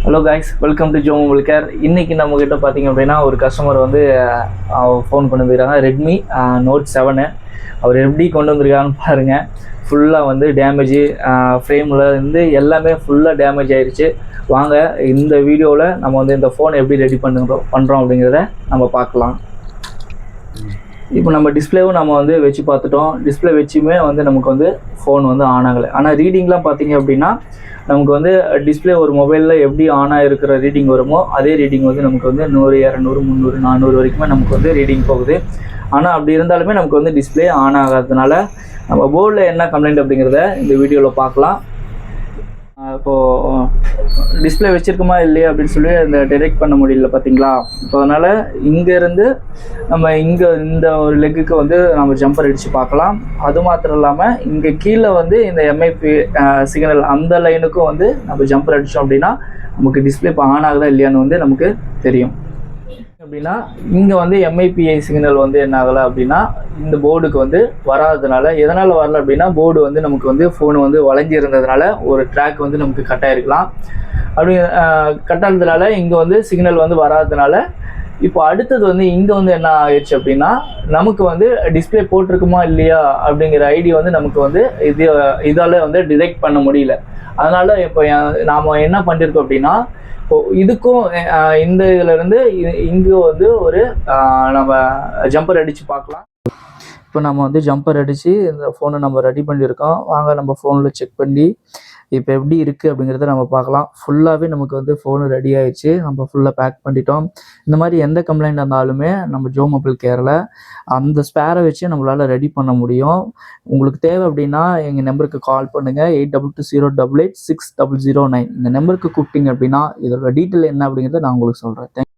Hello guys, welcome to Joe mobile care. இன்றைக்கி நம்மக்கிட்ட பார்த்திங்க அப்படின்னா ஒரு கஸ்டமர் வந்து ஃபோன் கொண்டு வந்துருக்காங்க. Redmi note 7. அவர் எப்படி கொண்டு வந்திருக்காங்கன்னு பாருங்கள். ஃபுல்லாக வந்து டேமேஜு, ஃப்ரேமில் இருந்து எல்லாமே ஃபுல்லாக டேமேஜ் ஆகிடுச்சு. வாங்க இந்த வீடியோவில் நம்ம வந்து இந்த ஃபோனை எப்படி ரெடி பண்ணுறோம் அப்படிங்கிறத நம்ம பார்க்கலாம். இப்போ நம்ம டிஸ்பிளேவும் நம்ம வந்து வச்சு பார்த்துட்டோம். டிஸ்பிளே வச்சுமே வந்து நமக்கு வந்து ஃபோன் வந்து ஆன் ஆகலை. ஆனால் ரீடிங்லாம் பார்த்திங்க அப்படின்னா நமக்கு வந்து டிஸ்பிளே ஒரு மொபைலில் எப்படி ஆனாக இருக்கிற ரீடிங் வருமோ அதே ரீடிங் வந்து நமக்கு வந்து 100, 200, 300, 400 வரைக்குமே நமக்கு வந்து ரீடிங் போகுது. ஆனால் அப்படி இருந்தாலுமே நமக்கு வந்து டிஸ்பிளே ஆன் ஆகாததுனால நம்ம போர்டில் என்ன கம்ப்ளைண்ட் அப்படிங்கிறத இந்த வீடியோவில் பார்க்கலாம். இப்போது டிஸ்பிளே வச்சுருக்குமா இல்லையா அப்படின்னு சொல்லி இந்த டிடெக்ட் பண்ண முடியல பார்த்தீங்களா. இப்போ அதனால் இங்கேருந்து நம்ம இங்கே இந்த ஒரு லெக்குக்கு வந்து நம்ம ஜம்பர் அடித்து பார்க்கலாம். அது மாத்திரம் இல்லாமல் இங்கே கீழே வந்து இந்த எம்ஐபி சிக்னல் அந்த லைனுக்கும் வந்து நம்ம ஜம்பர் அடித்தோம் அப்படின்னா நமக்கு டிஸ்பிளே இப்போ ஆன் ஆகுதா இல்லையான்னு வந்து நமக்கு தெரியும். அப்படின்னா இங்கே வந்து எம்ஐபிஐ சிக்னல் வந்து என்ன ஆகலை அப்படின்னா இந்த போர்டுக்கு வந்து வராததுனால, எதனால் வரல அப்படின்னா போர்டு வந்து நமக்கு வந்து ஃபோனு வந்து வளைஞ்சி இருந்ததுனால ஒரு ட்ராக் வந்து நமக்கு கட் ஆகிருக்கலாம். அப்படி கட் ஆனதுனால இங்கே வந்து சிக்னல் வந்து வராததுனால இப்போ அடுத்தது வந்து இங்கே வந்து என்ன ஆயிடுச்சு அப்படின்னா நமக்கு வந்து டிஸ்பிளே போட்டிருக்குமா இல்லையா அப்படிங்கிற ஐடி வந்து நமக்கு வந்து இதால் வந்து டிடெக்ட் பண்ண முடியல. அதனால் இப்போ நாம் என்ன பண்ணியிருக்கோம் அப்படின்னா இதுக்கும் இந்த இதிலேருந்து இங்கே வந்து ஒரு நம்ம ஜம்பர் அடித்து பார்க்கலாம். இப்போ நம்ம வந்து ஜம்பர் அடித்து இந்த ஃபோனை நம்ம ரெடி பண்ணியிருக்கோம். வாங்க நம்ம ஃபோனில் செக் பண்ணி இப்போ எப்படி இருக்குது அப்படிங்கிறத நம்ம பார்க்கலாம். ஃபுல்லாகவே நமக்கு வந்து ஃபோனு ரெடி ஆகிடுச்சு. நம்ம ஃபுல்லாக பேக் பண்ணிட்டோம். இந்த மாதிரி எந்த கம்ப்ளைண்ட் இருந்தாலுமே நம்ம ஜோ மொபைல் கேரில் அந்த ஸ்பேரை வச்சு நம்மளால் ரெடி பண்ண முடியும். உங்களுக்கு தேவை அப்படின்னா எங்கள் நம்பருக்கு கால் பண்ணுங்கள். 8220886009. இந்த நம்பருக்கு கூப்பிட்டீங்க அப்படின்னா இதோட டீட்டெயில் என்ன அப்படிங்கிறத நான் உங்களுக்கு சொல்கிறேன்.